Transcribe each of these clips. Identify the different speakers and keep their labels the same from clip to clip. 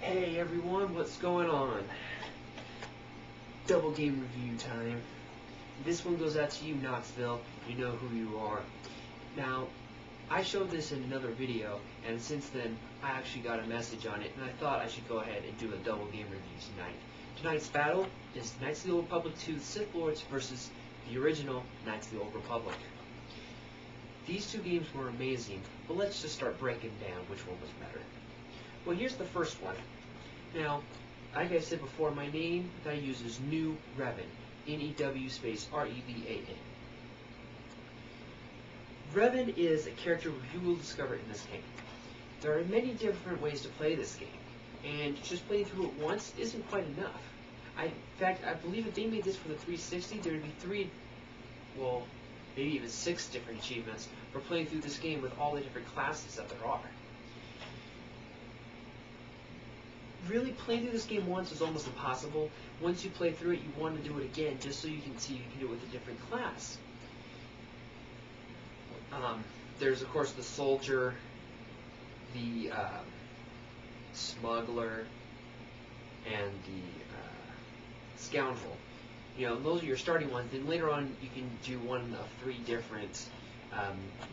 Speaker 1: Hey everyone, what's going on? Double game review time. This one goes out to you, Knoxville. You know who you are. Now, I showed this in another video, and since then, I actually got a message on it, and I thought I should go ahead and do a double game review tonight. Tonight's battle is Knights of the Old Republic 2 Sith Lords versus the original Knights of the Old Republic. These two games were amazing, but let's just start breaking down which one was better. Well, here's the first one. Now, like I said before, my name that I use is NewRevan. N-E-W space R-E-V-A-N. Revan is a character you will discover in this game. There are many different ways to play this game, and just playing through it once isn't quite enough. In fact, I believe if they made this for the 360, there would be maybe even 6 different achievements for playing through this game with all the different classes that there are. Really, playing through this game once is almost impossible. Once you play through it, you want to do it again just so you can see you can do it with a different class. There's, of course, the soldier, the smuggler, and the scoundrel. You know, those are your starting ones. Then later on, you can do one of 3 different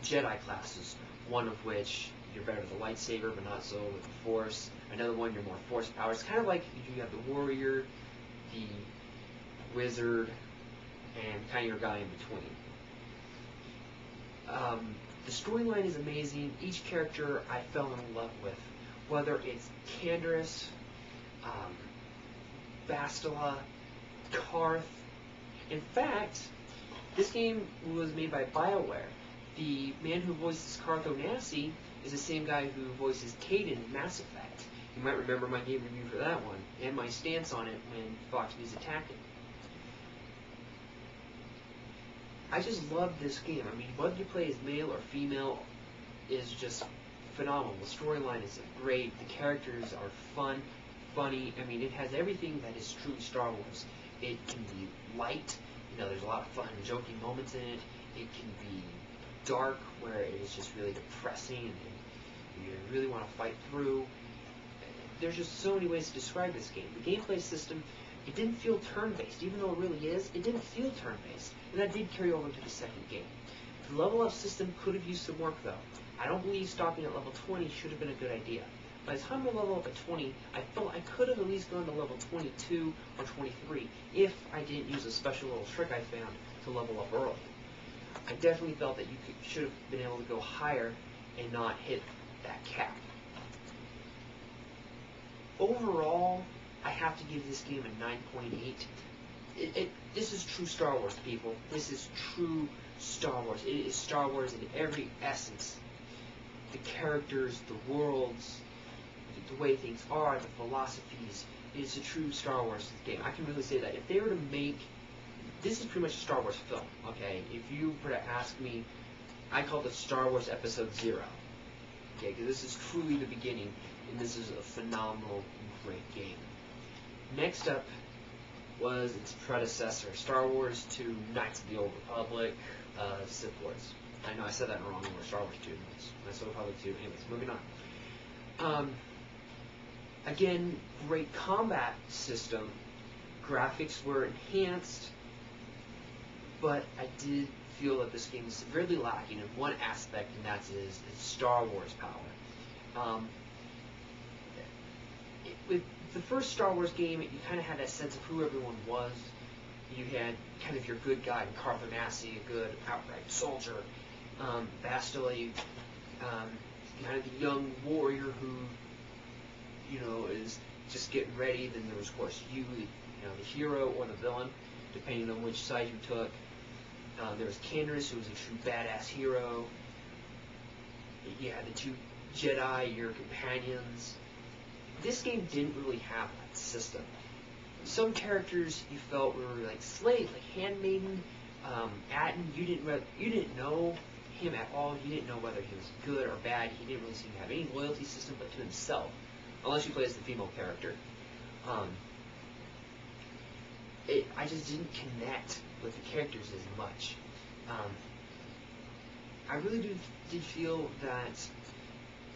Speaker 1: Jedi classes, one of which you're better with a lightsaber, but not so with the Force. Another one, you're more Force power. It's kind of like you have the warrior, the wizard, and kind of your guy in between. The storyline is amazing. Each character I fell in love with, whether it's Canderous, Bastila, Karth. In fact, this game was made by BioWare. The man who voices Karth Onasi is the same guy who voices Kaden in Mass Effect. You might remember my game review for that one, and my stance on it when Foxby's attacking. I just love this game. I mean, whether you play as male or female is just phenomenal. The storyline is great. The characters are fun, funny. I mean, it has everything that is true Star Wars. It can be light. You know, there's a lot of fun, joking moments in it. It can be dark, where it is just really depressing and you really want to fight through. There's just so many ways to describe this game. The gameplay system, it didn't feel turn-based. Even though it really is, it didn't feel turn-based. And that did carry over to the second game. The level-up system could have used some work, though. I don't believe stopping at level 20 should have been a good idea. By the time I level up at 20, I felt I could have at least gone to level 22 or 23 if I didn't use a special little trick I found to level up early. I definitely felt that you should have been able to go higher and not hit that cap. Overall, I have to give this game a 9.8. This is true Star Wars, people. This is true Star Wars. It is Star Wars in every essence. The characters, the worlds, the way things are, the philosophies. It is a true Star Wars game. I can really say that. If they were to make... This is pretty much a Star Wars film, okay? If you were to ask me, I call it Star Wars Episode 0. Okay, because this is truly the beginning, and this is a phenomenal, great game. Next up was its predecessor, Star Wars II Knights of the Old Republic, Sith Lords. I know I said that wrong, or Star Wars II, Knights of the Republic 2. Anyways, moving on. Again, great combat system. Graphics were enhanced, but I did feel that this game is severely lacking in one aspect, and that is its Star Wars power. With the first Star Wars game, you kind of had that sense of who everyone was. You had kind of your good guy, Karth Onasi, a good outright soldier. Bastila, kind of the young warrior who, you know, is just getting ready. Then there was, of course, you know, the hero or the villain, depending on which side you took. There was Canderous, who was a true badass hero. You had the 2 Jedi, your companions. This game didn't really have that system. Some characters you felt were like slaves, like Handmaiden, Atten. You didn't know him at all. You didn't know whether he was good or bad. He didn't really seem to have any loyalty system but to himself, unless you play as the female character. I just didn't connect with the characters as much. I really did feel that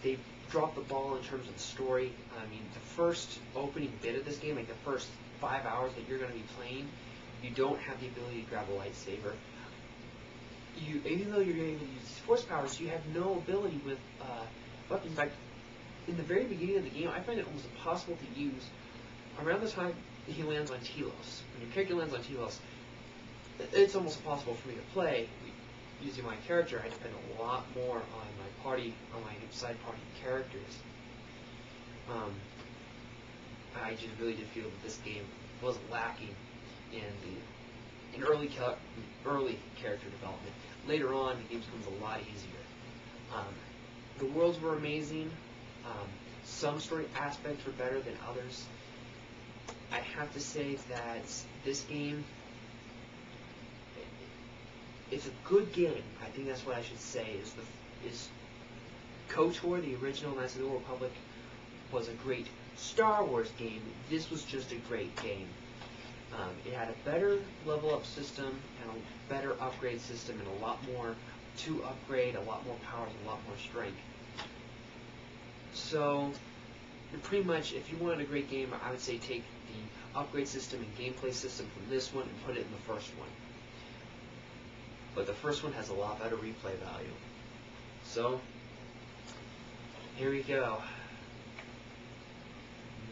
Speaker 1: they dropped the ball in terms of the story. I mean, the first opening bit of this game, like the first 5 hours that you're going to be playing, you don't have the ability to grab a lightsaber. Even though you're able to use force powers, you have no ability with weapons. In fact, in the very beginning of the game, I find it almost impossible to use. Around the time he lands on Telos, when your character lands on Telos, it's almost impossible for me to play using my character. I depend a lot more on my party, on my side party characters. I just really did feel that this game was lacking in early character development. Later on, the game becomes a lot easier. The worlds were amazing. Some story aspects were better than others. I have to say that this game, it's a good game. I think that's what I should say. Is KOTOR, the original Knights of the Old Republic, was a great Star Wars game. This was just a great game. It had a better level up system and a better upgrade system and a lot more to upgrade, a lot more powers, a lot more strength. So, pretty much, if you wanted a great game, I would say take the upgrade system and gameplay system from this one and put it in the first one. But the first one has a lot better replay value. So, here we go.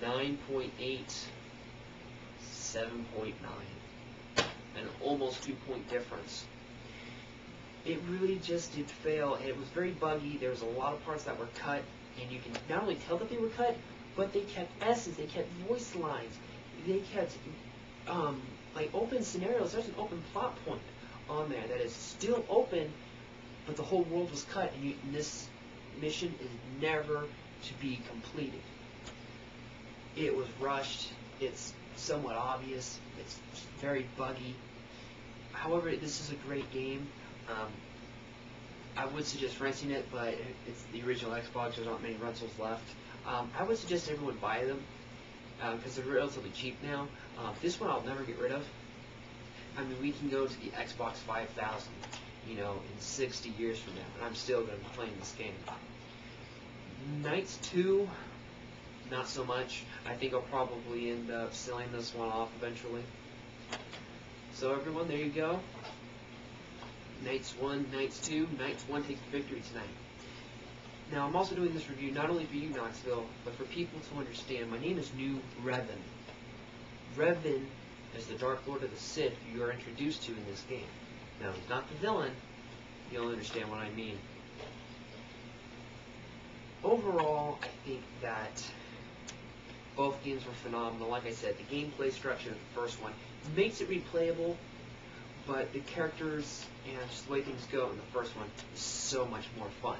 Speaker 1: 9.8, 7.9. An almost 2-point difference. It really just did fail. It was very buggy. There was a lot of parts that were cut, and you can not only tell that they were cut, but they kept S's, they kept voice lines, they kept like open scenarios. There's an open plot point on there that is still open, but the whole world was cut, and this mission is never to be completed. It was rushed. It's somewhat obvious. It's very buggy. However, this is a great game. I would suggest renting it, but it's the original Xbox. There's not many rentals left. I would suggest everyone buy them because they're relatively cheap now. This one I'll never get rid of. I mean, we can go to the Xbox 5000, in 60 years from now, and I'm still going to be playing this game. Knights 2, not so much. I think I'll probably end up selling this one off eventually. So everyone, there you go. Knights 1, Knights 2. Knights 1 takes the victory tonight. Now, I'm also doing this review not only for you, Knoxville, but for people to understand. My name is NewRevan. Revan is the Dark Lord of the Sith you are introduced to in this game. Now, he's not the villain. You'll understand what I mean. Overall, I think that both games were phenomenal. Like I said, the gameplay structure of the first one makes it replayable, but the characters and just the way things go in the first one is so much more fun.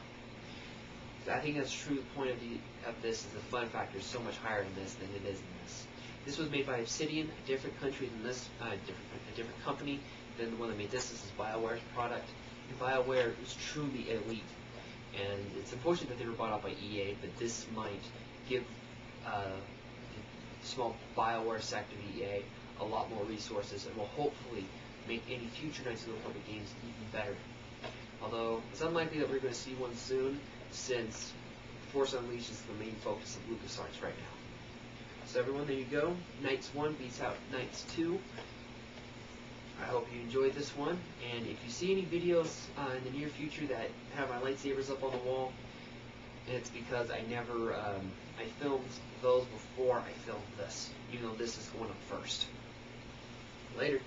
Speaker 1: I think that's true. The point of this is the fun factor is so much higher in this than it is in this. This was made by Obsidian, a different country than this, a different company than the one that made this. This is BioWare's product, and BioWare is truly elite. And it's unfortunate that they were bought out by EA, but this might give the small BioWare sector of EA a lot more resources and will hopefully make any future Knights of the Old Republic games even better. Although it's unlikely that we're going to see one soon, since Force Unleashed is the main focus of LucasArts right now. So everyone, there you go. Knights 1 beats out Knights 2. I hope you enjoyed this one, and if you see any videos in the near future that have my lightsabers up on the wall, it's because I never, I filmed those before I filmed this, even though this is going up first. Later.